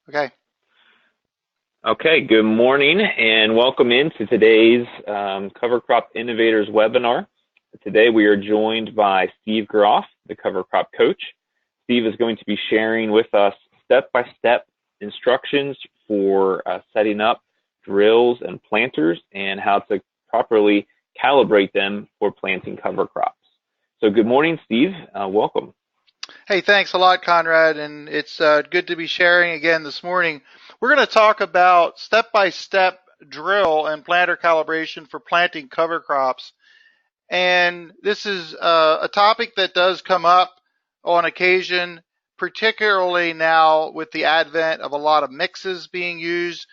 Okay. Okay, good morning and welcome into today's Cover Crop Innovators webinar. Today we are joined by Steve Groff, the cover crop coach. Steve is going to be sharing with us step-by-step instructions for setting up drills and planters and how to properly calibrate them for planting cover crops. So good morning, Steve. Welcome. Hey, thanks a lot, Conrad, and it's good to be sharing again this morning. We're going to talk about step-by-step drill and planter calibration for planting cover crops. And this is a topic that does come up on occasion, particularly now with the advent of a lot of mixes being used.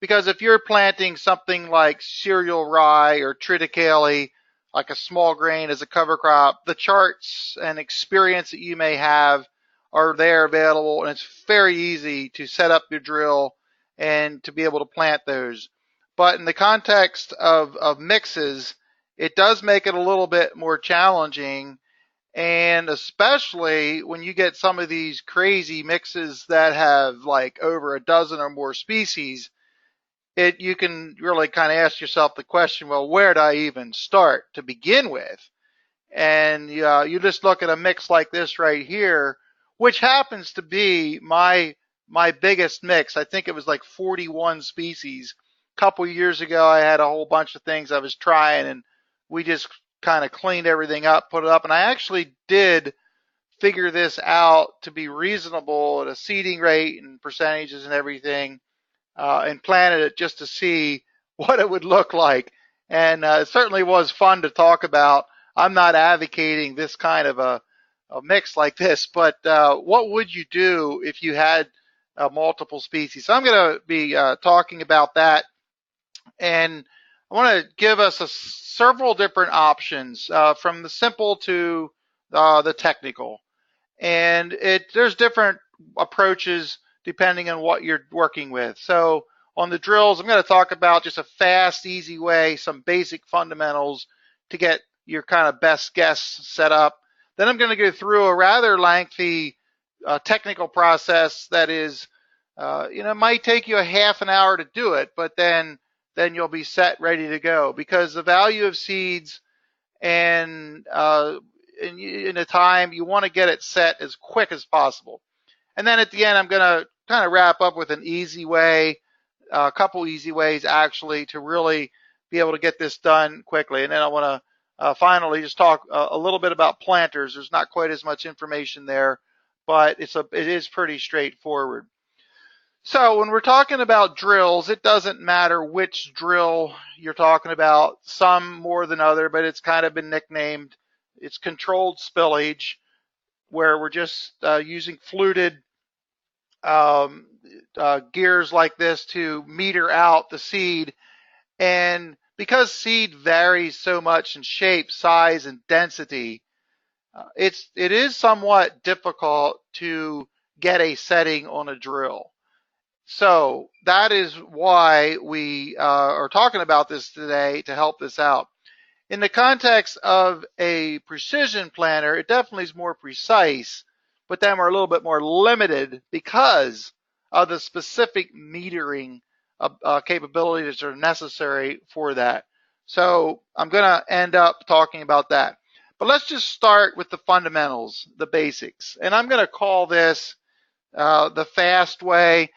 Because if you're planting something like cereal rye or triticale, like a small grain as a cover crop, the charts and experience that you may have are there available, and it's very easy to set up your drill and to be able to plant those. But in the context of mixes, it does make it a little bit more challenging, and especially when you get some of these crazy mixes that have like over a dozen or more species, you can really kind of ask yourself the question, well, where do I even start to begin with? And you just look at a mix like this right here, which happens to be my biggest mix. I think it was like 41 species. A couple of years ago, I had a whole bunch of things I was trying, and we just kind of cleaned everything up, put it up, and I actually did figure this out to be reasonable at a seeding rate and percentages and everything. And planted it just to see what it would look like. And it certainly was fun to talk about. I'm not advocating this kind of a mix like this, but what would you do if you had multiple species? So I'm going to be talking about that. And I want to give us several different options from the simple to the technical. And there's different approaches depending on what you're working with. So on the drills, I'm going to talk about just a fast, easy way, some basic fundamentals to get your kind of best guess set up. Then I'm going to go through a rather lengthy technical process that is, might take you a half an hour to do it, but then you'll be set, ready to go. Because the value of seeds and in a time, you want to get it set as quick as possible. And then at the end, I'm going to kind of wrap up with an easy way, a couple easy ways actually to really be able to get this done quickly. And then I want to finally just talk a little bit about planters. There's not quite as much information there, but it is pretty straightforward. So when we're talking about drills, it doesn't matter which drill you're talking about, some more than other, but it's kind of been nicknamed. It's controlled spillage, where we're just using fluted gears like this to meter out the seed. And because seed varies so much in shape, size, and density, it is somewhat difficult to get a setting on a drill. So that is why we are talking about this today, to help this out. In the context of a precision planter, it definitely is more precise, but then we're a little bit more limited because of the specific metering capabilities that are necessary for that. So I'm going to end up talking about that. But let's just start with the fundamentals, the basics. And I'm going to call this the fast way.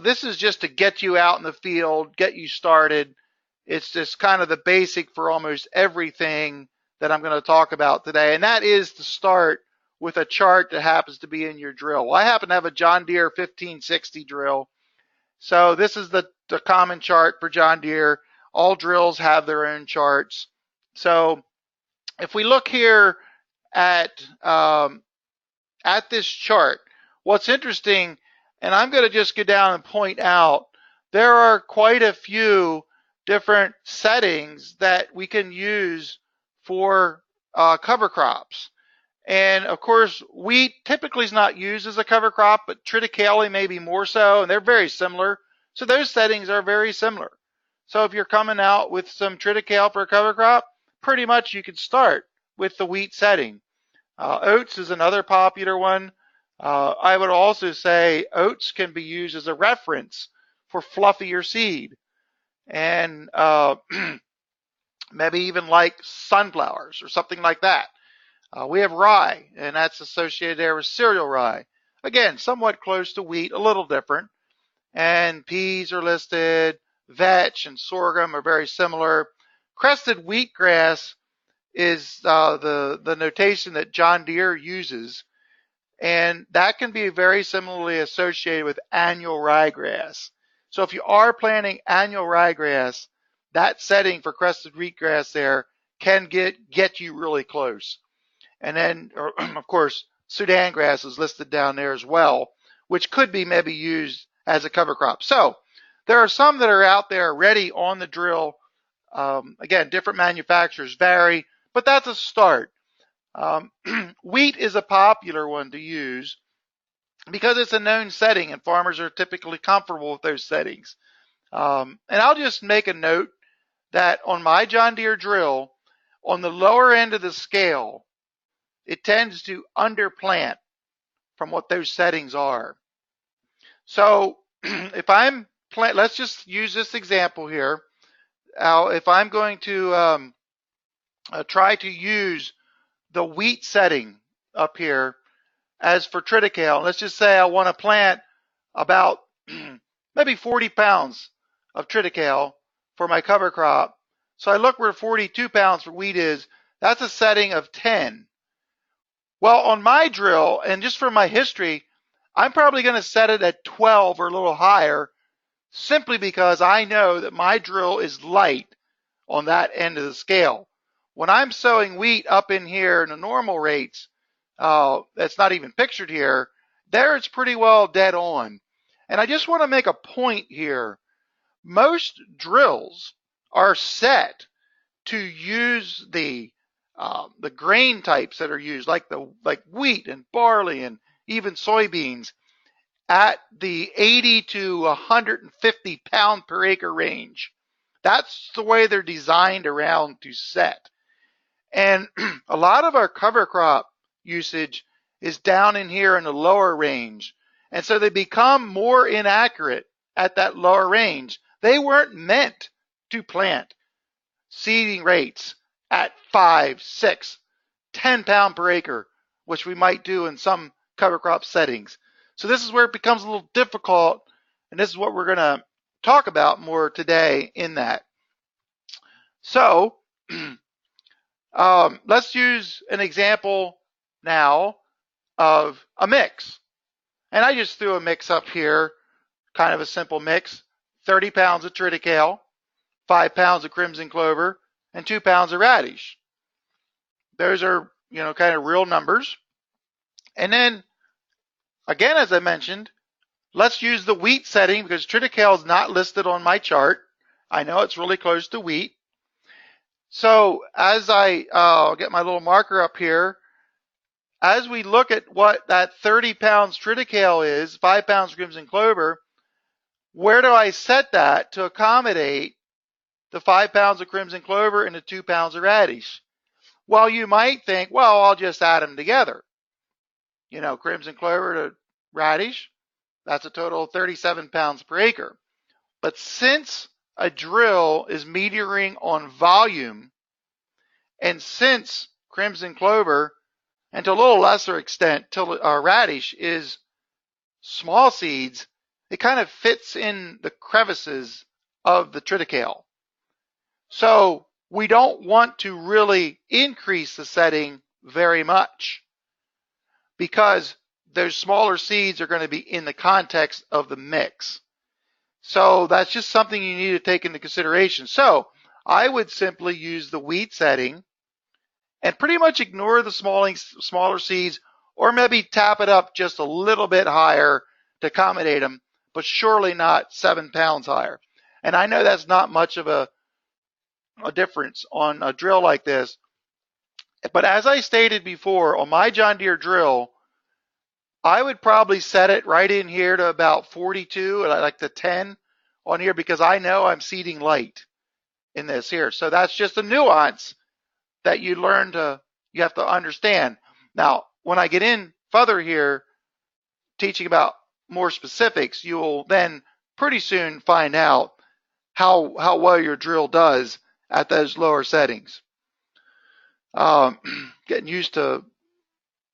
This is just to get you out in the field, get you started. It's just kind of the basic for almost everything that I'm going to talk about today. And that is to start with a chart that happens to be in your drill. Well, I happen to have a John Deere 1560 drill. So this is the common chart for John Deere. All drills have their own charts. So if we look here at this chart, what's interesting, and I'm going to just go down and point out, there are quite a few different settings that we can use for cover crops. And of course, wheat typically is not used as a cover crop, but triticale maybe more so, and they're very similar. So those settings are very similar. So if you're coming out with some triticale for a cover crop, pretty much you could start with the wheat setting. Oats is another popular one. I would also say oats can be used as a reference for fluffier seed, and maybe even like sunflowers or something like that. We have rye, and that's associated there with cereal rye. Again, somewhat close to wheat, a little different. And peas are listed. Vetch and sorghum are very similar. Crested wheatgrass is the notation that John Deere uses, and that can be very similarly associated with annual ryegrass. So if you are planting annual ryegrass, that setting for crested wheatgrass there can get you really close. And then, of course, Sudan grass is listed down there as well, which could be maybe used as a cover crop. So there are some that are out there ready on the drill. Again, different manufacturers vary, but that's a start. Wheat is a popular one to use because it's a known setting and farmers are typically comfortable with those settings. And I'll just make a note that on my John Deere drill, on the lower end of the scale, it tends to underplant from what those settings are. So if I'm let's just use this example here. If I'm going to try to use the wheat setting up here as for triticale, let's just say I want to plant about maybe 40 pounds of triticale for my cover crop. So I look where 42 pounds for wheat is. That's a setting of 10. Well, on my drill, and just for my history, I'm probably going to set it at 12 or a little higher, simply because I know that my drill is light on that end of the scale. When I'm sowing wheat up in here in the normal rates, that's not even pictured here, there it's pretty well dead on. And I just want to make a point here. Most drills are set to use the grain types that are used, like wheat and barley and even soybeans, at the 80 to 150 pound per acre range. That's the way they're designed around to set. And a lot of our cover crop usage is down in here in the lower range. And so they become more inaccurate at that lower range. They weren't meant to plant seeding rates at 5, 6, 10 pound per acre, which we might do in some cover crop settings. So this is where it becomes a little difficult, and this is what we're going to talk about more today in that. So let's use an example now of a mix. And I just threw a mix up here, kind of a simple mix: 30 pounds of triticale, 5 pounds of crimson clover, and 2 pounds of radish. Those are, kind of real numbers. And then, again, as I mentioned, let's use the wheat setting because triticale is not listed on my chart. I know it's really close to wheat. So as I get my little marker up here, as we look at what that 30 pounds triticale is, 5 pounds crimson clover, where do I set that to accommodate the 5 pounds of crimson clover and the 2 pounds of radish? Well, you might think, well, I'll just add them together. Crimson clover to radish, that's a total of 37 pounds per acre. But since a drill is metering on volume, and since crimson clover, and to a little lesser extent, radish is small seeds, it kind of fits in the crevices of the triticale. So we don't want to really increase the setting very much because those smaller seeds are going to be in the context of the mix. So that's just something you need to take into consideration. So I would simply use the wheat setting and pretty much ignore the smaller seeds, or maybe tap it up just a little bit higher to accommodate them, but surely not 7 pounds higher. And I know that's not much of a difference on a drill like this. But as I stated before, on my John Deere drill, I would probably set it right in here to about 42, and I like the 10 on here because I know I'm seeding light in this here. So that's just a nuance that you have to understand. Now, when I get in further here, teaching about more specifics, you will then pretty soon find out how well your drill does at those lower settings. Getting used to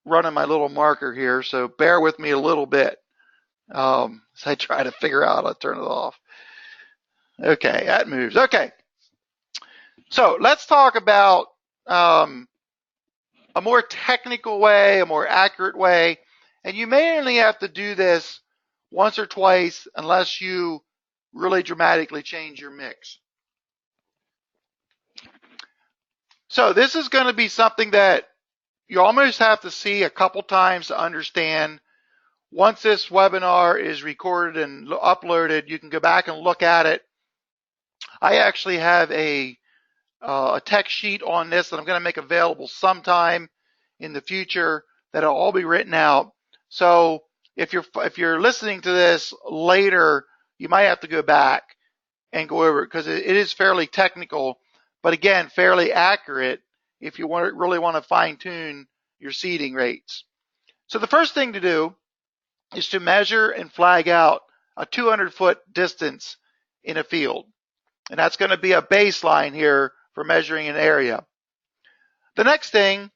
running my little marker here, so bear with me a little bit as I try to figure out how to turn it off. Okay, that moves. Okay, so let's talk about a more technical way, a more accurate way, and you may only have to do this once or twice unless you really dramatically change your mix. So this is going to be something that you almost have to see a couple times to understand. Once this webinar is recorded and uploaded, you can go back and look at it. I actually have a text sheet on this that I'm going to make available sometime in the future that'll all be written out. So if you're listening to this later, you might have to go back and go over it because it is fairly technical, but again, fairly accurate if you really want to fine tune your seeding rates. So the first thing to do is to measure and flag out a 200-foot distance in a field. And that's going to be a baseline here for measuring an area. The next thing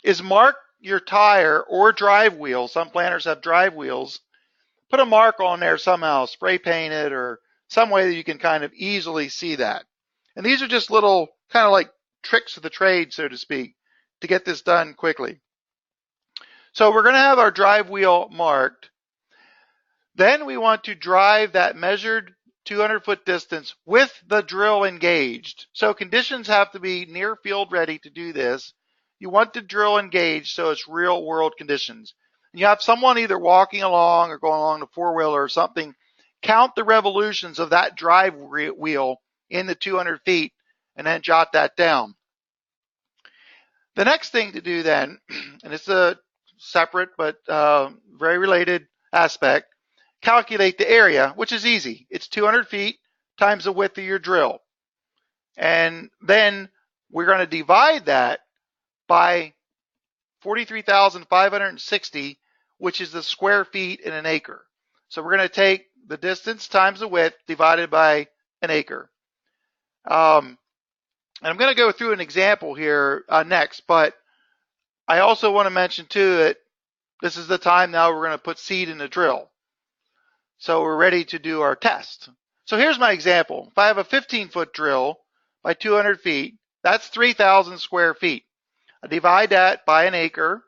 is mark your tire or drive wheel. Some planters have drive wheels. Put a mark on there somehow, spray paint it or some way that you can kind of easily see that. And these are just little kind of like tricks of the trade, so to speak, to get this done quickly. So we're going to have our drive wheel marked. Then we want to drive that measured 200-foot distance with the drill engaged. So conditions have to be near field ready to do this. You want the drill engaged so it's real world conditions. You have someone either walking along or going along the four-wheeler or something, count the revolutions of that drive wheel in the 200 feet and then jot that down. The next thing to do then, and it's a separate but very related aspect, calculate the area, which is easy. It's 200 feet times the width of your drill. And then we're going to divide that by 43,560, which is the square feet in an acre. So we're going to take the distance times the width divided by an acre. And I'm going to go through an example here next, but I also want to mention too that this is the time now we're going to put seed in the drill. So we're ready to do our test. So here's my example. If I have a 15-foot drill by 200 feet, that's 3,000 square feet. I divide that by an acre,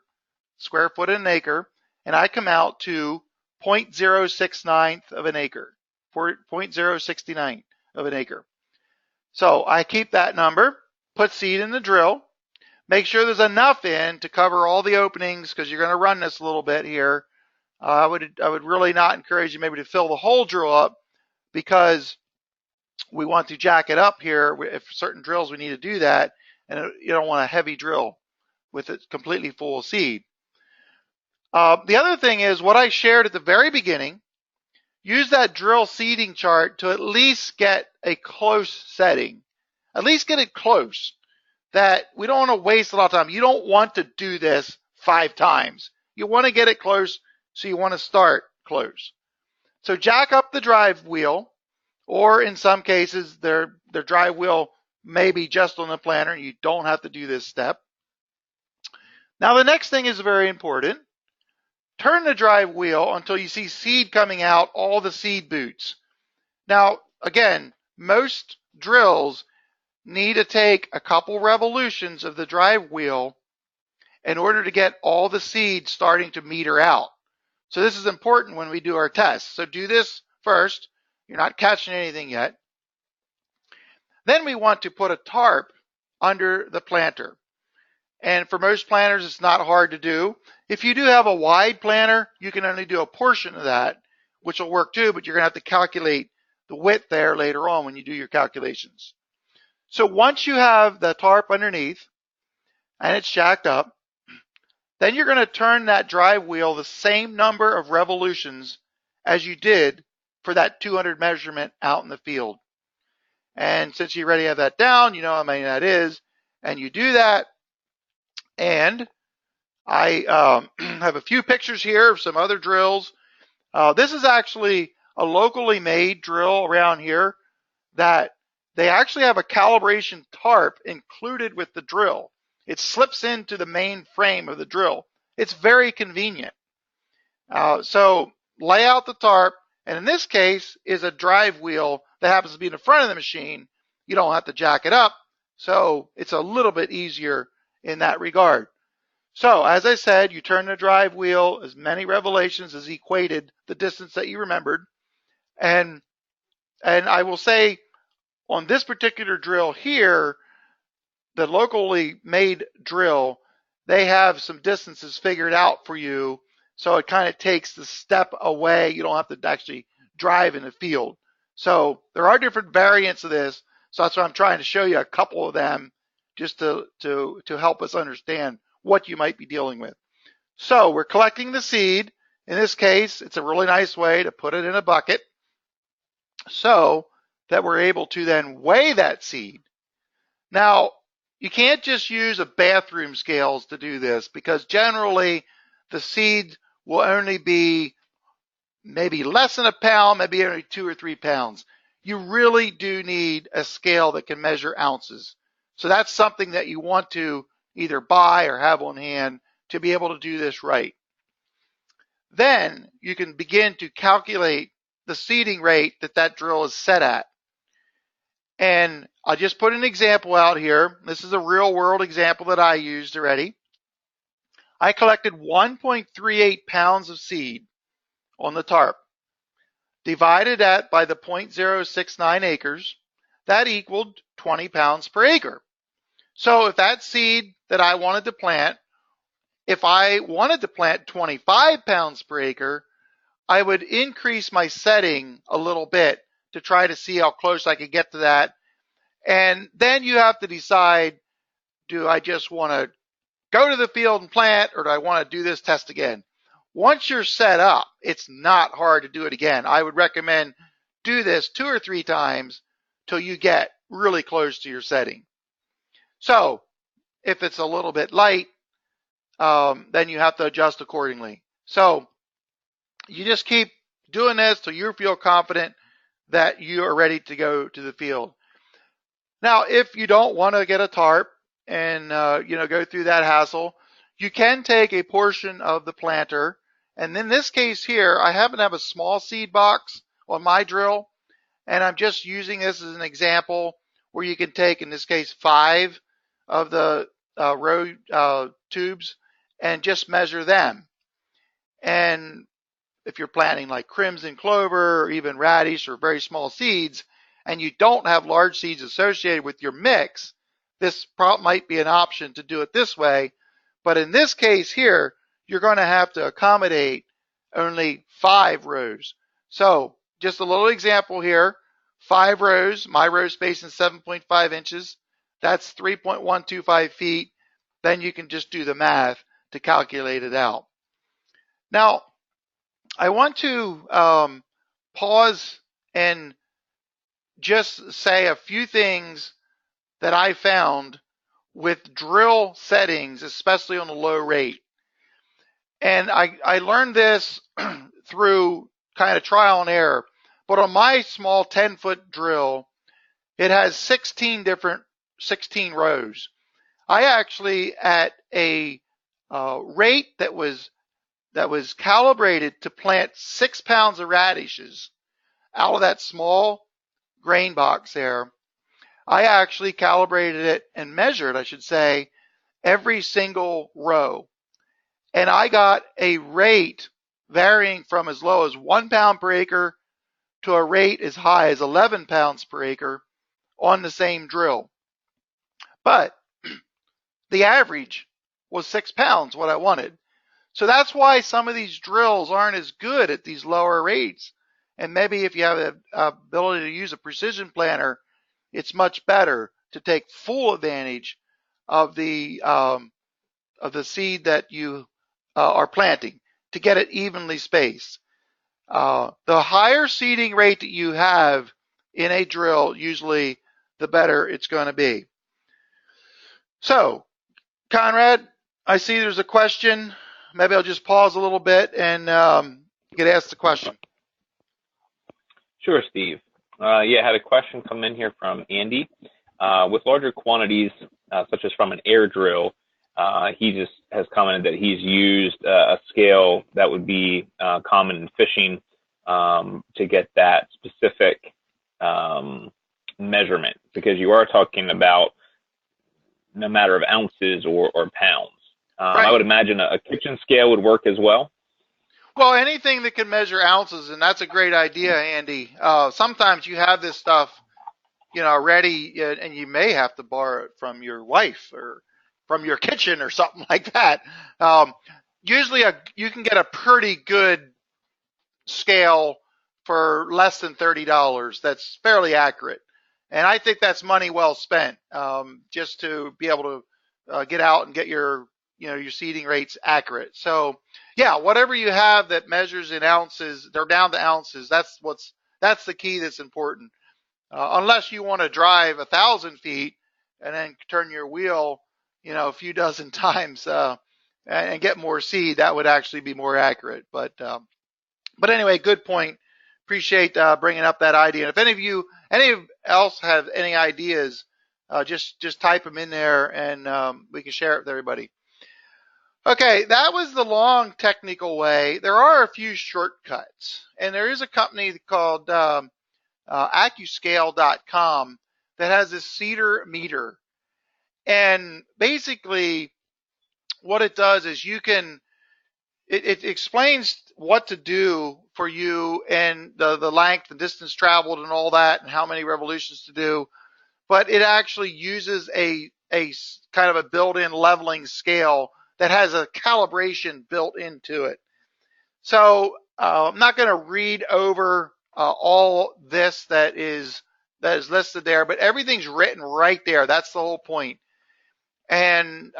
square foot in an acre, and I come out to 0.069 of an acre, 0.069 of an acre. So I keep that number, put seed in the drill, make sure there's enough in to cover all the openings because you're going to run this a little bit here. I would really not encourage you maybe to fill the whole drill up because we want to jack it up here. If certain drills we need to do that, and you don't want a heavy drill with it completely full of seed. The other thing is what I shared at the very beginning. Use that drill seeding chart to at least get a close setting. At least get it close. That we don't want to waste a lot of time. You don't want to do this 5 times. You want to get it close, so you want to start close. So jack up the drive wheel, or in some cases, their drive wheel may be just on the planter. You don't have to do this step. Now the next thing is very important. Turn the drive wheel until you see seed coming out, all the seed boots. Now, again, most drills need to take a couple revolutions of the drive wheel in order to get all the seed starting to meter out. So this is important when we do our tests. So do this first. You're not catching anything yet. Then we want to put a tarp under the planter. And for most planters, it's not hard to do. If you do have a wide planter, you can only do a portion of that, which will work too, but you're going to have to calculate the width there later on when you do your calculations. So once you have the tarp underneath and it's jacked up, then you're going to turn that drive wheel the same number of revolutions as you did for that 200 measurement out in the field. And since you already have that down, you know how many that is, and you do that, and I have a few pictures here of some other drills. This is actually a locally made drill around here that they actually have a calibration tarp included with the drill. It slips into the main frame of the drill. It's very convenient. So lay out the tarp, and in this case is a drive wheel that happens to be in the front of the machine. You don't have to jack it up, so it's a little bit easier in that regard. So as I said, you turn the drive wheel as many revolutions as equated the distance that you remembered. And I will say on this particular drill here, the locally made drill, they have some distances figured out for you. So it kind of takes the step away. You don't have to actually drive in the field. So there are different variants of this. So that's why I'm trying to show you a couple of them just to help us understand what you might be dealing with. So we're collecting the seed. In this case, it's a really nice way to put it in a bucket so that we're able to then weigh that seed. Now, you can't just use a bathroom scales to do this because generally the seed will only be maybe less than a pound, maybe only 2 or 3 pounds. You really do need a scale that can measure ounces. So that's something that you want to either buy or have on hand to be able to do this right. Then you can begin to calculate the seeding rate that drill is set at. And I'll just put an example out here. This is a real world example that I used already. I collected 1.38 pounds of seed on the tarp. Divided that by the 0.069 acres, that equaled 20 pounds per acre. So if that seed that I wanted to plant, if I wanted to plant 25 pounds per acre, I would increase my setting a little bit to try to see how close I could get to that. And then you have to decide, do I just want to go to the field and plant, or do I want to do this test again? Once you're set up, it's not hard to do it again. I would recommend do this 2 or 3 times till you get really close to your setting. So if it's a little bit light, then you have to adjust accordingly. So you just keep doing this till you feel confident that you are ready to go to the field. Now, if you don't want to get a tarp and go through that hassle, you can take a portion of the planter. And in this case here, I happen to have a small seed box on my drill, and I'm just using this as an example where you can take, in this case, 5 of the row tubes and just measure them. And if you're planting like crimson clover or even radish or very small seeds, and you don't have large seeds associated with your mix, this might be an option to do it this way. But in this case here, you're going to have to accommodate only 5 rows. So just a little example here, 5 rows, my row spacing is 7.5 inches. That's 3.125 feet. Then you can just do the math to calculate it out. Now, I want to pause and just say a few things that I found with drill settings, especially on the low rate. And I learned this through kind of trial and error. But on my small 10-foot drill, it has 16 rows. I actually, at a rate that was calibrated to plant 6 pounds of radishes out of that small grain box there, I actually calibrated it and measured, I should say, every single row. And I got a rate varying from as low as 1 pound per acre to a rate as high as 11 pounds per acre on the same drill. But the average was 6 pounds, what I wanted. So that's why some of these drills aren't as good at these lower rates. And maybe if you have the ability to use a precision planter, it's much better to take full advantage of the seed that you are planting to get it evenly spaced. The higher seeding rate that you have in a drill, usually the better it's going to be. So, Conrad, I see there's a question. Maybe I'll just pause a little bit and get asked the question. Sure, Steve. Yeah, I had a question come in here from Andy. With larger quantities, such as from an air drill, he just has commented that he's used a scale that would be common in fishing to get that specific measurement, because you are talking about no matter of ounces or pounds. Right. I would imagine a kitchen scale would work as well. Well, anything that can measure ounces, and that's a great idea, Andy. Sometimes you have this stuff, ready, and you may have to borrow it from your wife or from your kitchen or something like that. Usually you can get a pretty good scale for less than $30 that's fairly accurate. And I think that's money well spent, just to be able to get out and get your seeding rates accurate. So yeah, whatever you have that measures in ounces, they're down to ounces. That's the key that's important. Unless you want to drive 1,000 feet and then turn your wheel, a few dozen times, and get more seed, that would actually be more accurate. But anyway, good point. Appreciate bringing up that idea. And if any else have any ideas, just type them in there and we can share it with everybody. Okay, that was the long technical way. There are a few shortcuts, and there is a company called accuscale.com that has this cedar meter. And basically what it does is it explains what to do for you and the length and distance traveled and all that and how many revolutions to do. But it actually uses a kind of a built-in leveling scale that has a calibration built into it. So I'm not going to read over all this that is listed there, but everything's written right there. That's the whole point. And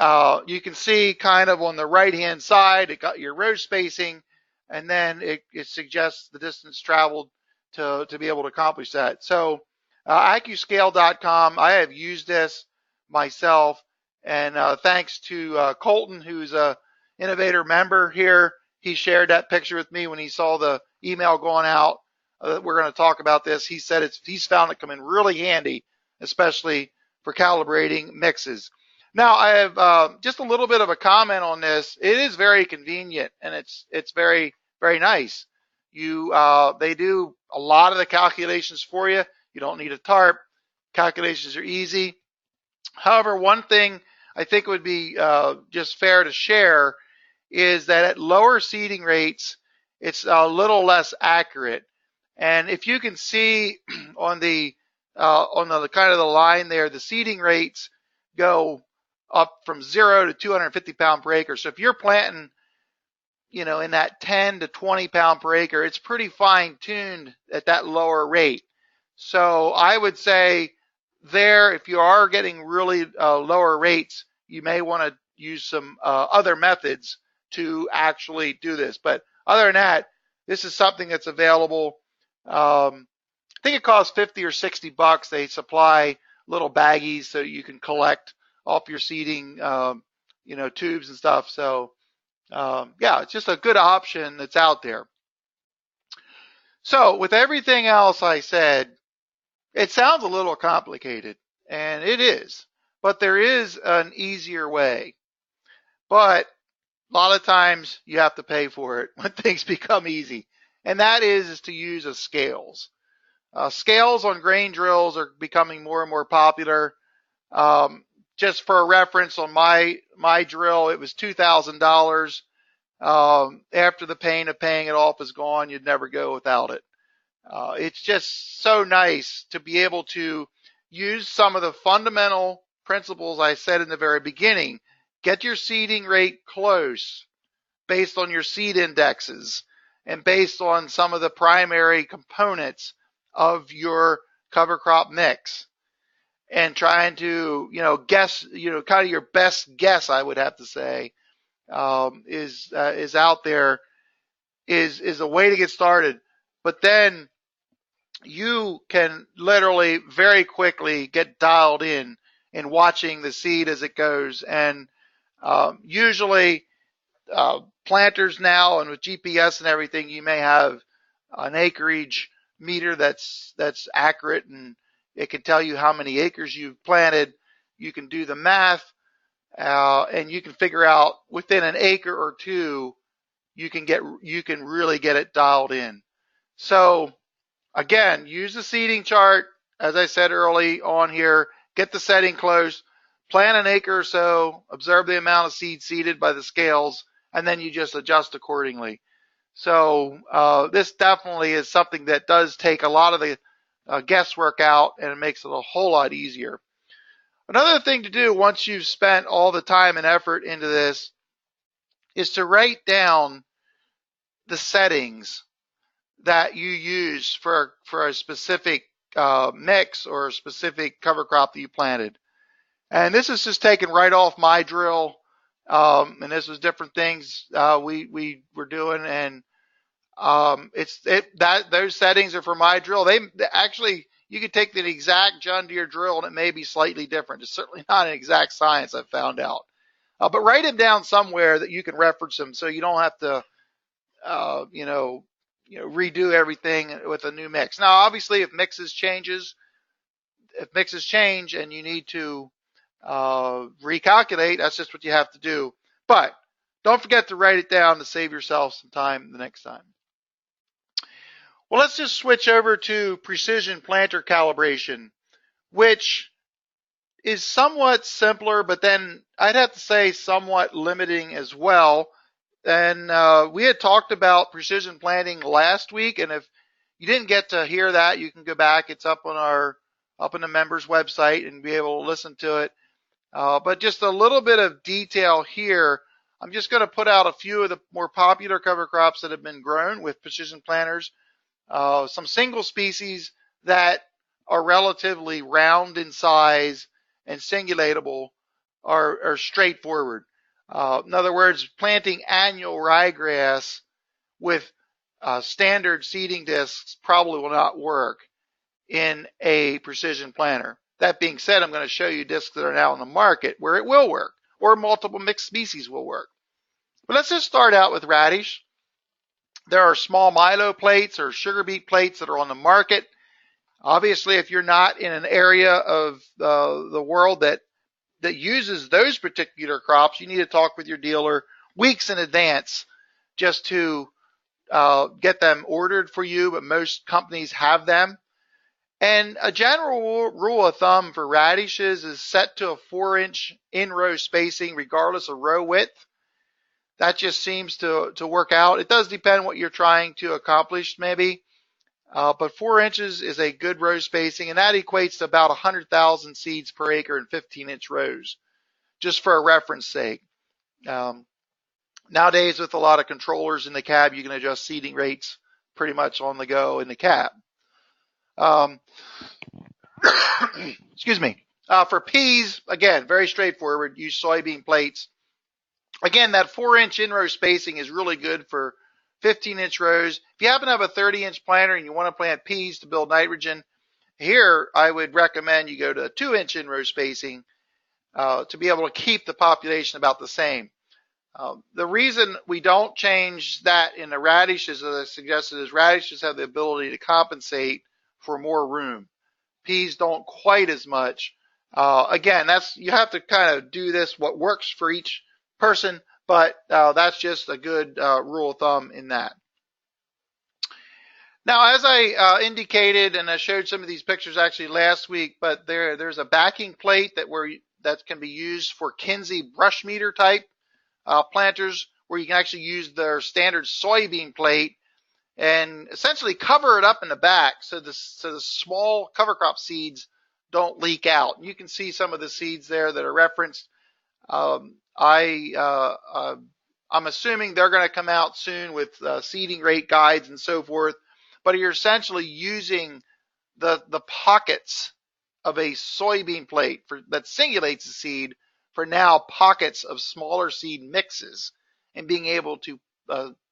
you can see kind of on the right-hand side, it got your row spacing, and then it suggests the distance traveled to be able to accomplish that. So accuscale.com, I have used this myself, and thanks to Colton, who's a innovator member here. He shared that picture with me when he saw the email going out. We're going to talk about this. He said he's found it come in really handy, especially for calibrating mixes. Now, I have just a little bit of a comment on this. It is very convenient, and it's very, very nice. They do a lot of the calculations for you. You don't need a tarp. Calculations are easy. However, one thing I think would be just fair to share is that at lower seeding rates, it's a little less accurate. And if you can see on the kind of the line there, the seeding rates go up from 0 to 250 pound per acre. So if you're planting, in that 10 to 20 pound per acre, it's pretty fine tuned at that lower rate. So I would say there, if you are getting really lower rates, you may want to use some other methods to actually do this. But other than that, this is something that's available. I think it costs 50 or 60 bucks. They supply little baggies so you can collect off your seeding, tubes and stuff. So, yeah, it's just a good option that's out there. So with everything else I said, it sounds a little complicated, and it is, but there is an easier way. But a lot of times you have to pay for it when things become easy, and that is to use a scales. Scales on grain drills are becoming more and more popular. Just for a reference, on my drill, it was $2,000. After the pain of paying it off is gone, you'd never go without it. It's just so nice to be able to use some of the fundamental principles I said in the very beginning. Get your seeding rate close based on your seed indexes and based on some of the primary components of your cover crop mix, and trying to, guess, kind of your best guess, I would have to say, is out there, is a way to get started. But then you can literally very quickly get dialed in watching the seed as it goes. And Usually, planters now, and with GPS and everything, you may have an acreage meter that's accurate, and it can tell you how many acres you've planted. You can do the math, and you can figure out within an acre or two, you can really get it dialed in. So again, use the seeding chart, as I said early on here, get the setting close, plant an acre or so, observe the amount of seed seeded by the scales, and then you just adjust accordingly. So this definitely is something that does take a lot of the guesswork out, and it makes it a whole lot easier. Another thing to do once you've spent all the time and effort into this is to write down the settings that you use for a specific mix or a specific cover crop that you planted. And this is just taken right off my drill, and this was different things we were doing, and those settings are for my drill. They actually, you could take the exact John Deere drill and it may be slightly different. It's certainly not an exact science, I've found out. But write them down somewhere that you can reference them, so you don't have to redo everything with a new mix. Now, obviously, if mixes change and you need to recalculate, that's just what you have to do. But don't forget to write it down to save yourself some time the next time. Well, let's just switch over to precision planter calibration, which is somewhat simpler, but then I'd have to say somewhat limiting as well. And we had talked about precision planting last week, and if you didn't get to hear that, you can go back. It's up on the members website and be able to listen to it. But just a little bit of detail here. I'm just going to put out a few of the more popular cover crops that have been grown with precision planters. Some single species that are relatively round in size and singulatable are straightforward. In other words, planting annual ryegrass with standard seeding discs probably will not work in a precision planter. That being said, I'm going to show you discs that are now on the market where it will work, or multiple mixed species will work. But let's just start out with radish. There are small milo plates or sugar beet plates that are on the market. Obviously, if you're not in an area of the world that uses those particular crops, you need to talk with your dealer weeks in advance just to get them ordered for you, but most companies have them. And a general rule of thumb for radishes is set to a 4-inch in-row spacing regardless of row width. That just seems to work out. It does depend what you're trying to accomplish maybe, but 4 inches is a good row spacing, and that equates to about 100,000 seeds per acre in 15-inch rows, just for a reference sake. Nowadays, with a lot of controllers in the cab, you can adjust seeding rates pretty much on the go in the cab. Excuse me. For peas, again, very straightforward. Use soybean plates. Again, that 4-inch in-row spacing is really good for 15-inch rows. If you happen to have a 30-inch planter and you want to plant peas to build nitrogen, here I would recommend you go to a 2-inch in-row spacing to be able to keep the population about the same. The reason we don't change that in the radishes, as I suggested, is radishes have the ability to compensate for more room. Peas don't quite as much. Again, you have to kind of do this, what works for each person, but that's just a good rule of thumb in that. Now, as I indicated, and I showed some of these pictures actually last week, but there's a backing plate that can be used for Kinsey brush meter type planters, where you can actually use their standard soybean plate and essentially cover it up in the back so the small cover crop seeds don't leak out. You can see some of the seeds there that are referenced. I'm assuming they're going to come out soon with seeding rate guides and so forth, but you're essentially using the pockets of a soybean plate that singulates the seed for now pockets of smaller seed mixes and being able to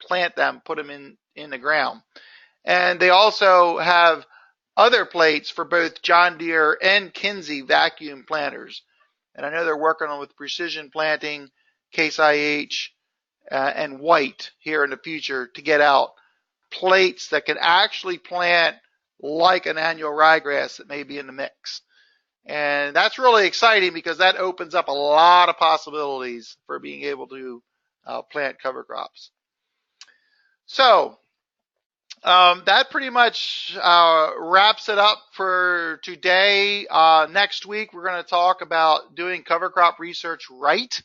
plant them, put them in the ground. And they also have other plates for both John Deere and Kinsey vacuum planters. And I know they're working on with precision planting Case IH, and white here in the future to get out plates that can actually plant like an annual ryegrass that may be in the mix. And that's really exciting because that opens up a lot of possibilities for being able to plant cover crops. So that pretty much wraps it up for today. Next week, we're going to talk about doing cover crop research right,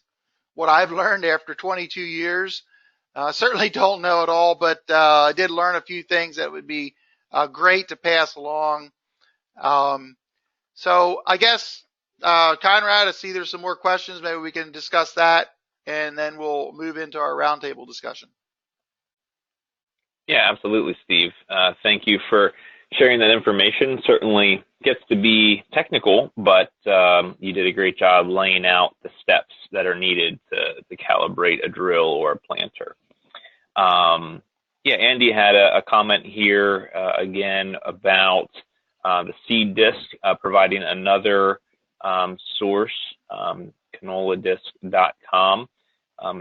what I've learned after 22 years. Certainly don't know it all, but I did learn a few things that would be great to pass along. So I guess, Conrad, I see there's some more questions. Maybe we can discuss that, and then we'll move into our roundtable discussion. Yeah, absolutely, Steve. Thank you for sharing that information. Certainly gets to be technical, but you did a great job laying out the steps that are needed to calibrate a drill or a planter. Yeah, Andy had a comment here again about the seed disc, providing another source. Canoladisc.com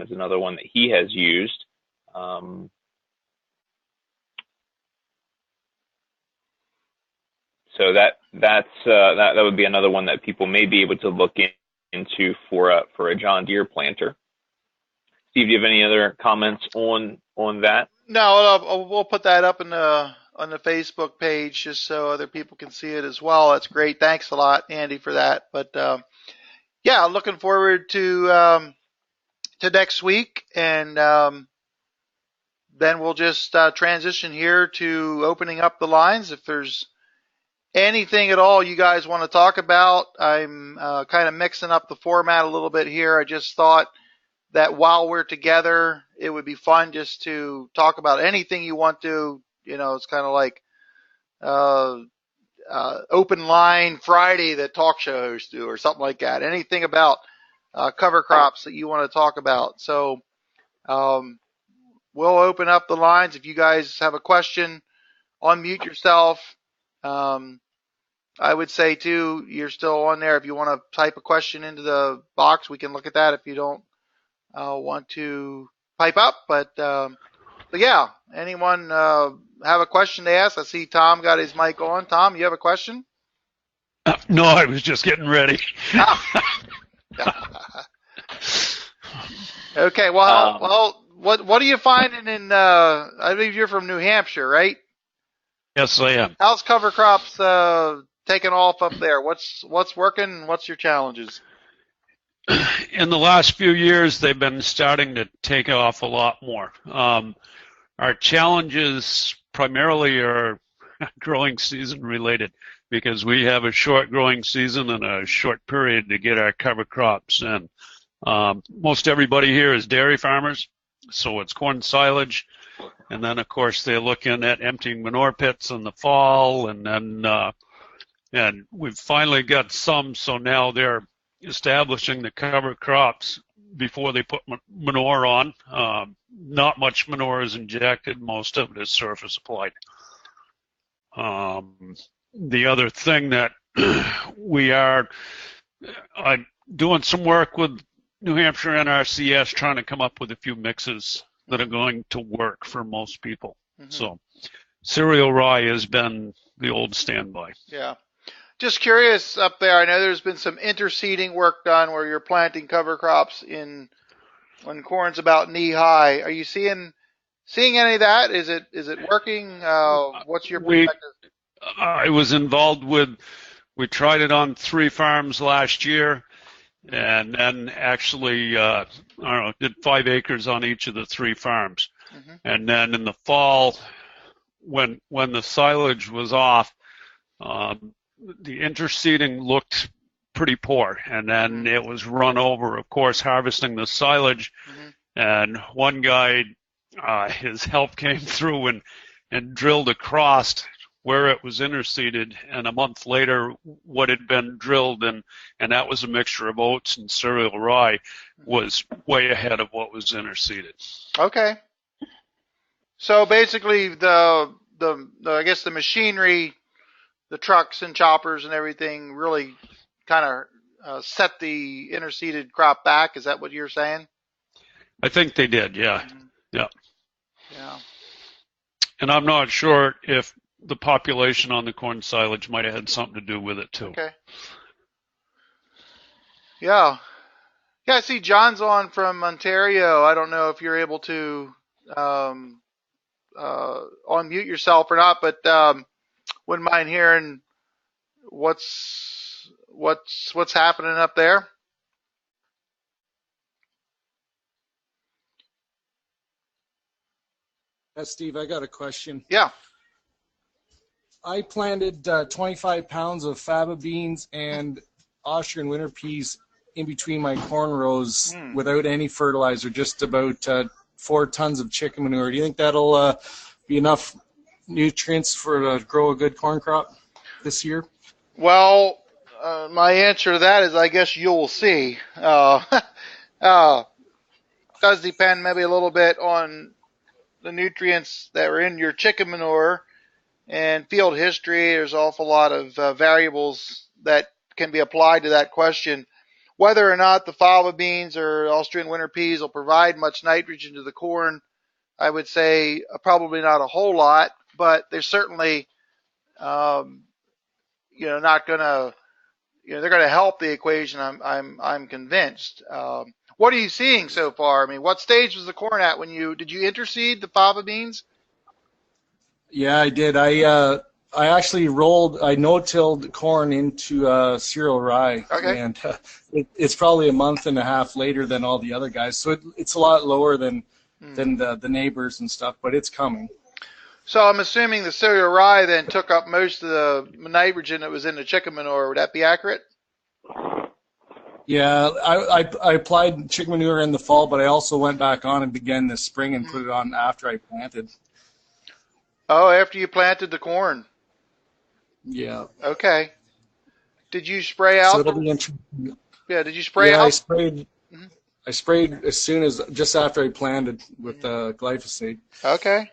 is another one that he has used. So that would be another one that people may be able to look into for a John Deere planter. Steve, do you have any other comments on that? No, we'll put that up on the Facebook page just so other people can see it as well. That's great. Thanks a lot, Andy, for that. But yeah, looking forward to next week, and then we'll just transition here to opening up the lines. If there's anything at all you guys want to talk about, I'm kind of mixing up the format a little bit here. I just thought that while we're together, it would be fun just to talk about anything you want to. You know, it's kind of like open line Friday that talk show hosts do or something like that. Anything about cover crops that you want to talk about. So we'll open up the lines. If you guys have a question, unmute yourself. I would say, too, you're still on there. If you want to type a question into the box, we can look at that if you don't want to pipe up. But yeah, anyone have a question to ask? I see Tom got his mic on. Tom, you have a question? No, I was just getting ready. Okay, well, what are you finding in, I believe you're from New Hampshire, right? Yes, I am. How's cover crops taking off up there? What's working and what's your challenges? In the last few years, they've been starting to take off a lot more. Our challenges primarily are growing season related because we have a short growing season and a short period to get our cover crops in. Most everybody here is dairy farmers, so it's corn silage. And then, of course, they're looking at emptying manure pits in the fall. And then and we've finally got some, so now they're establishing the cover crops before they put manure on. Not much manure is injected. Most of it is surface applied. The other thing that we are doing some work with New Hampshire NRCS trying to come up with a few mixes that are going to work for most people. Mm-hmm. So cereal rye has been the old standby. Yeah. Just curious up there, I know there's been some interseeding work done where you're planting cover crops when corn's about knee high. Are you seeing any of that? Is it working? What's your perspective? I was involved we tried it on 3 farms last year, and then actually, did 5 acres on each of the 3 farms. Mm-hmm. And then in the fall, when the silage was off, the interseeding looked pretty poor, and then it was run over, of course, harvesting the silage. Mm-hmm. And one guy, his help came through and drilled across where it was interseeded, and a month later, what had been drilled, and that was a mixture of oats and cereal rye, was way ahead of what was interseeded. Okay. So basically, the I guess the machinery, the trucks and choppers and everything really kind of set the interseeded crop back. Is that what you're saying? I think they did, yeah. Mhm. Yeah. Yeah. And I'm not sure if the population on the corn silage might have had something to do with it too. Okay. Yeah. Yeah, I see John's on from Ontario. I don't know if you're able to um, unmute yourself or not, but wouldn't mind hearing what's happening up there. Steve, I got a question. Yeah. I planted 25 pounds of faba beans and Austrian winter peas in between my corn rows without any fertilizer, just about 4 tons of chicken manure. Do you think that'll be enough nutrients to grow a good corn crop this year? Well, my answer to that is I guess you'll see. Does depend maybe a little bit on the nutrients that are in your chicken manure and field history. There's an awful lot of variables that can be applied to that question. Whether or not the fava beans or Austrian winter peas will provide much nitrogen to the corn, I would say probably not a whole lot, but they're certainly, not going to, they're going to help the equation. I'm convinced. What are you seeing so far? I mean, what stage was the corn at when did you interseed the fava beans? Yeah, I did. I actually I no-tilled corn into cereal rye, Okay. and it's probably a month and a half later than all the other guys, so it's a lot lower than the neighbors and stuff, but it's coming. So I'm assuming the cereal rye then took up most of the nitrogen that was in the chicken manure. Would that be accurate? Yeah, I applied chicken manure in the fall, but I also went back on and again this spring and put it on after I planted. Oh, after you planted the corn. Yeah. Okay. Did you spray out? So it'll be interesting. Yeah. Did you spray out? Yeah, I sprayed. I sprayed as soon as just after I planted with glyphosate. Okay.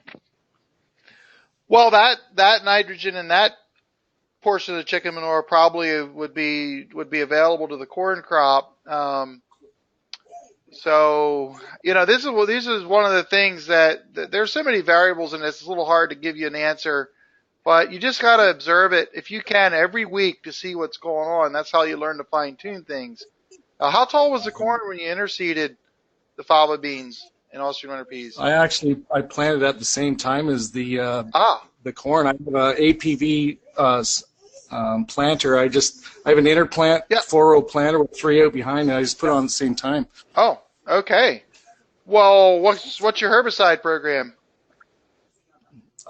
Well, that nitrogen in that portion of the chicken manure probably would be available to the corn crop. So this is one of the things that there's so many variables in this. It's a little hard to give you an answer, but you just got to observe it if you can every week to see what's going on. That's how you learn to fine tune things. How tall was the corn when you interseeded the fava beans and Austrian winter peas? I planted at the same time as the corn. I have a APV planter. I have an interplant 4-row planter with 3 out behind it. I just put it on at the same time. Oh, okay. Well, what's your herbicide program?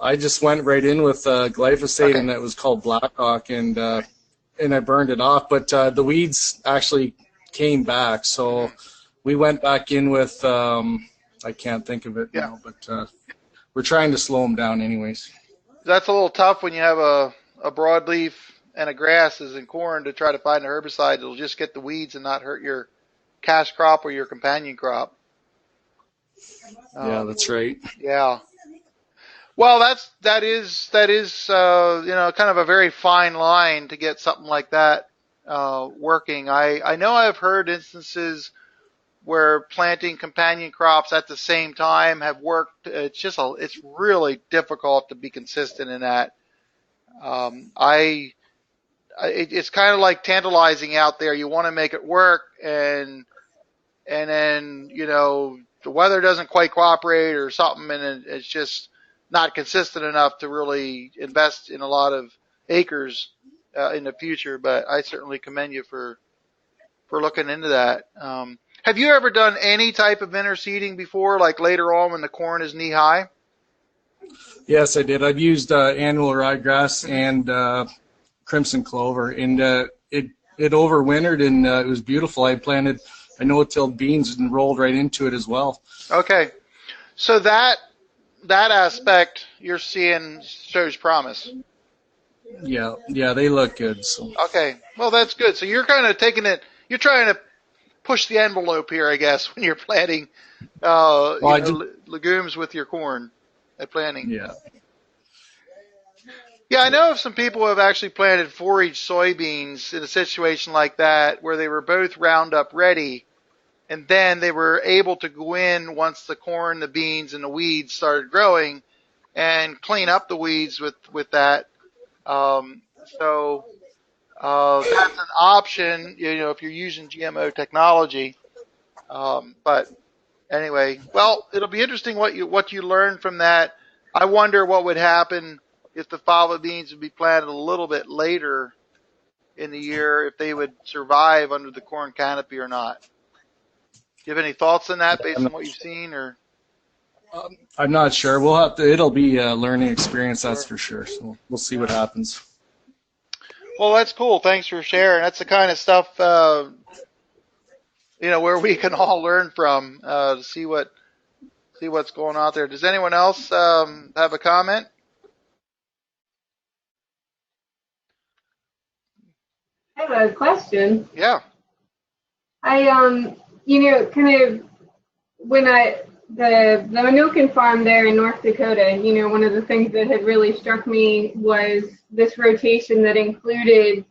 I just went right in with glyphosate, and that was called Blackhawk, and I burned it off. But the weeds actually came back, so we went back in with I can't think of it now, but we're trying to slow them down anyways. That's a little tough when you have a broadleaf and a grass as in corn to try to find a herbicide that'll just get the weeds and not hurt your cash crop or your companion crop. Yeah, that's right. Yeah. Well, that is kind of a very fine line to get something like that working. I know I've heard instances where planting companion crops at the same time have worked. It's really difficult to be consistent in that. It's kind of like tantalizing out there. You want to make it work, and then the weather doesn't quite cooperate or something, and it's just not consistent enough to really invest in a lot of acres in the future. But I certainly commend you for looking into that. Have you ever done any type of interseeding before, like later on when the corn is knee high? Yes, I did. I've used annual ryegrass and crimson clover, and it overwintered, and it was beautiful. I no-tilled beans and rolled right into it as well. Okay, so that aspect you're seeing shows promise. Yeah, they look good. So. Okay, well that's good. So you're kind of taking it. You're trying to push the envelope here, I guess, when you're planting legumes with your corn at planting. Yeah. Yeah, I know of some people who have actually planted forage soybeans in a situation like that where they were both Roundup ready, and then they were able to go in once the corn, the beans, and the weeds started growing and clean up the weeds with that. So that's an option, if you're using GMO technology. But anyway, well, it'll be interesting what you learn from that. I wonder what would happen if the fava beans would be planted a little bit later in the year, if they would survive under the corn canopy or not. Do you have any thoughts on that based on what you've seen, or? I'm not sure. We'll have to. It'll be a learning experience, that's for sure. So we'll see what happens. Well, that's cool. Thanks for sharing. That's the kind of stuff where we can all learn from to see what's going on there. Does anyone else have a comment? I have a question. Yeah. I kind of when the Anokan farm there in North Dakota, one of the things that had really struck me was this rotation that included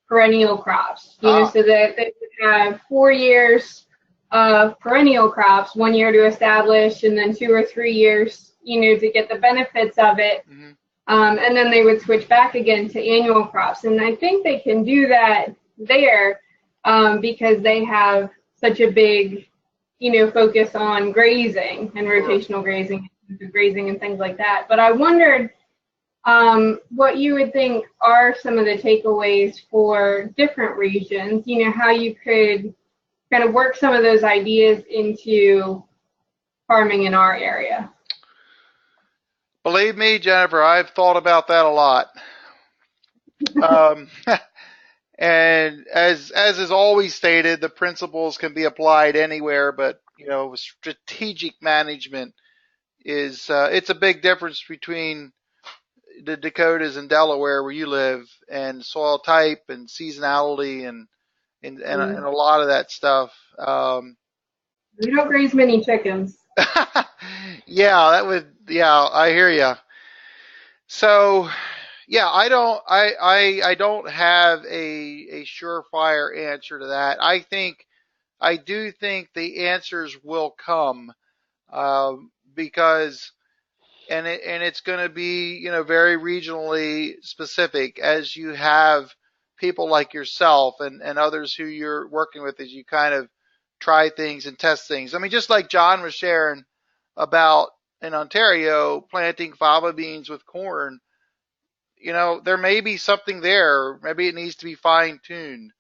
perennial crops. So that they would have 4 years of perennial crops, 1 year to establish, and then 2 or 3 years, to get the benefits of it. Mm-hmm. And then they would switch back again to annual crops. And I think they can do that there because they have such a big, focus on grazing and rotational grazing and things like that. But I wondered what you would think are some of the takeaways for different regions, how you could kind of work some of those ideas into farming in our area. Believe me, Jennifer, I've thought about that a lot. And as is always stated, the principles can be applied anywhere, but strategic management is it's a big difference between the Dakotas and Delaware where you live, and soil type and seasonality and a lot of that stuff. We don't raise many chickens. Yeah, I hear you. So, yeah, I don't have a surefire answer to that. I do think the answers will come, because, and it's going to be, very regionally specific as you have people like yourself and others who you're working with as you kind of try things and test things. I mean, just like John was sharing about in Ontario planting fava beans with corn, there may be something there. Maybe it needs to be fine-tuned.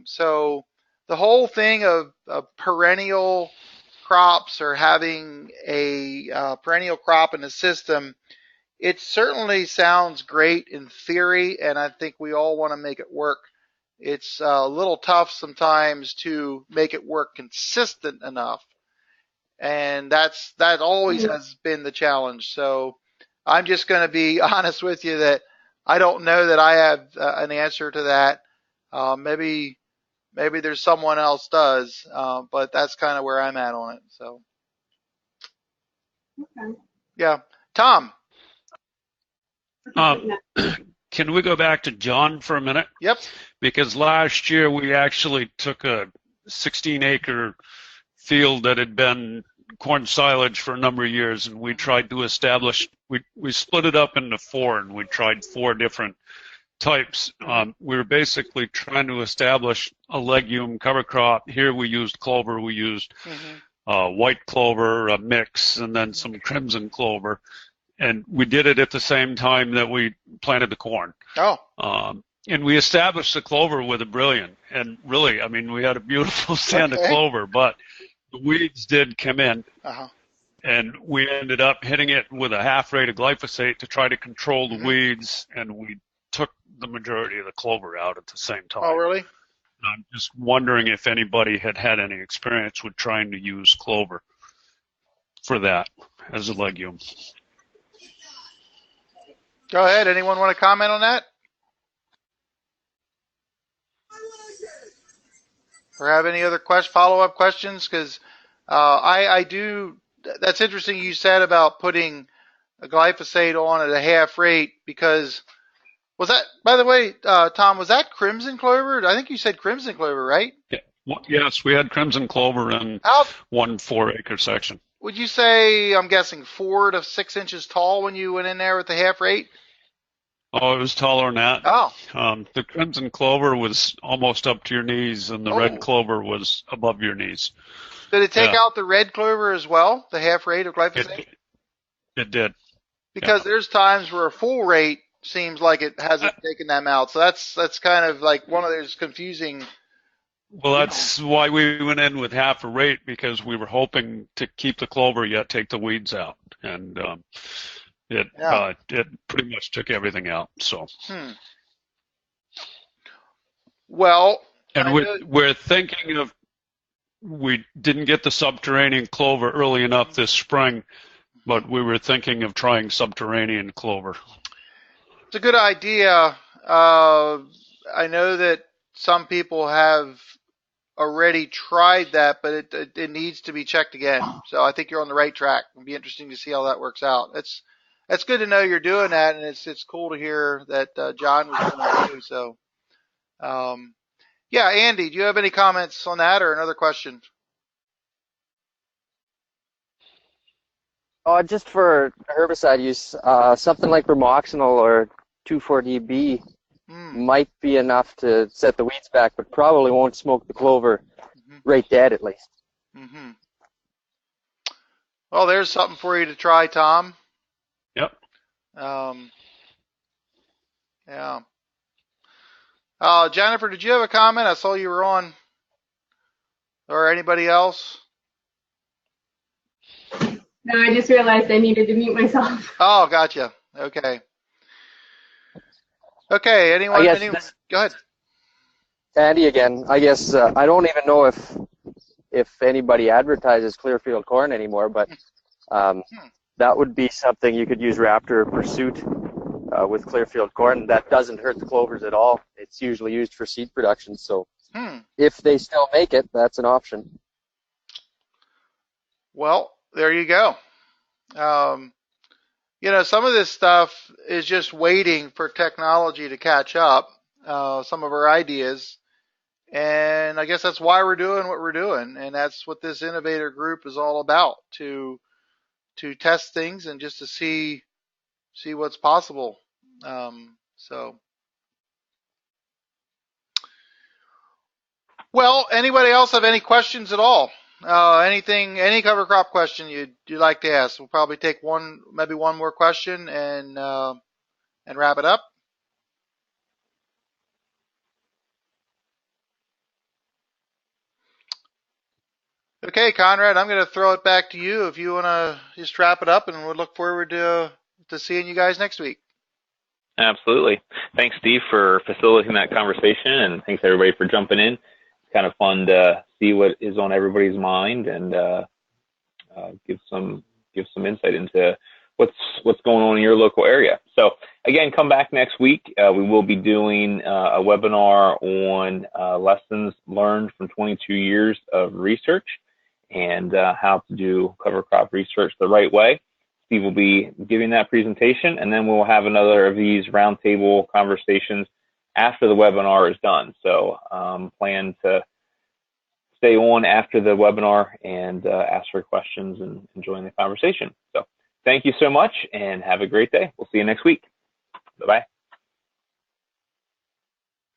So the whole thing of perennial crops or having a perennial crop in the system, it certainly sounds great in theory, and I think we all want to make it work. It's a little tough sometimes to make it work consistent enough. And that always has been the challenge. So I'm just going to be honest with you that I don't know that I have an answer to that. Maybe there's someone else does, but that's kind of where I'm at on it. So, okay. Yeah, Tom. Can we go back to John for a minute? Yep. Because last year we actually took a 16-acre field that had been corn silage for a number of years, and we tried to establish, we split it up into 4, and we tried 4 different types. We were basically trying to establish a legume cover crop. Here we used clover, we used white clover, a mix, and then some crimson clover. And we did it at the same time that we planted the corn. And we established the clover with a brilliant. And really, I mean, we had a beautiful stand of clover, but the weeds did come in. And we ended up hitting it with a half rate of glyphosate to try to control the weeds, and we took the majority of the clover out at the same time. Oh, really? I'm just wondering if anybody had any experience with trying to use clover for that as a legume. Go ahead. Anyone want to comment on that? Or have any other follow-up questions? Because I do. That's interesting you said about putting a glyphosate on at a half rate, because was that, by the way, Tom, was that crimson clover? I think you said crimson clover, right? Yeah. Yes, we had crimson clover in How 1 4-acre section. would you say, I'm guessing 4 to 6 inches tall when you went in there with the half rate? Oh, it was taller than that. Oh, The crimson clover was almost up to your knees, and the red oh. clover was above your knees. Did it take Yeah. out the red clover as well, the half rate of glyphosate? It did. Because there's times where a full rate seems like it hasn't taken them out. So that's kind of like one of those confusing. Well, that's why we went in with half a rate, because we were hoping to keep the clover yet take the weeds out, and it pretty much took everything out. So. Well, and we're thinking of, we didn't get the subterranean clover early enough this spring, but we were thinking of trying subterranean clover. It's a good idea. I know that some people have already tried that, but it needs to be checked again. So I think you're on the right track. It'll be interesting to see how that works out. It's good to know you're doing that, and it's cool to hear that John was doing it too. So, yeah, Andy, do you have any comments on that or another question? Just for herbicide use, something like bromoxynil or 2,4-DB might be enough to set the weeds back, but probably won't smoke the clover right dead, at least. Well, there's something for you to try, Tom. Yep. Yeah. Jennifer, did you have a comment? I saw you were on. Or anybody else? No, I just realized I needed to mute myself. Oh, gotcha. Okay. Okay, anyone? Go ahead. Andy again. I guess I don't even know if anybody advertises Clearfield corn anymore, but that would be something you could use Raptor Pursuit with Clearfield corn. That doesn't hurt the clovers at all. It's usually used for seed production, so if they still make it, that's an option. Well, there you go. Some of this stuff is just waiting for technology to catch up, some of our ideas. And I guess that's why we're doing what we're doing. And that's what this innovator group is all about, to test things and just to see what's possible. Well, anybody else have any questions at all? Any cover crop question you'd like to ask? We'll probably take maybe one more question and wrap it up. Okay, Conrad, I'm going to throw it back to you if you want to just wrap it up, and we'll look forward to seeing you guys next week. Absolutely. Thanks, Steve, for facilitating that conversation, and thanks everybody for jumping in. It's kind of fun to see what is on everybody's mind and give some insight into what's going on in your local area. So again, come back next week. We will be doing a webinar on lessons learned from 22 years of research and how to do cover crop research the right way. Steve will be giving that presentation, and then we'll have another of these roundtable conversations after the webinar is done. So plan to stay on after the webinar and ask for questions and join the conversation. So thank you so much and have a great day. We'll see you next week. Bye-bye.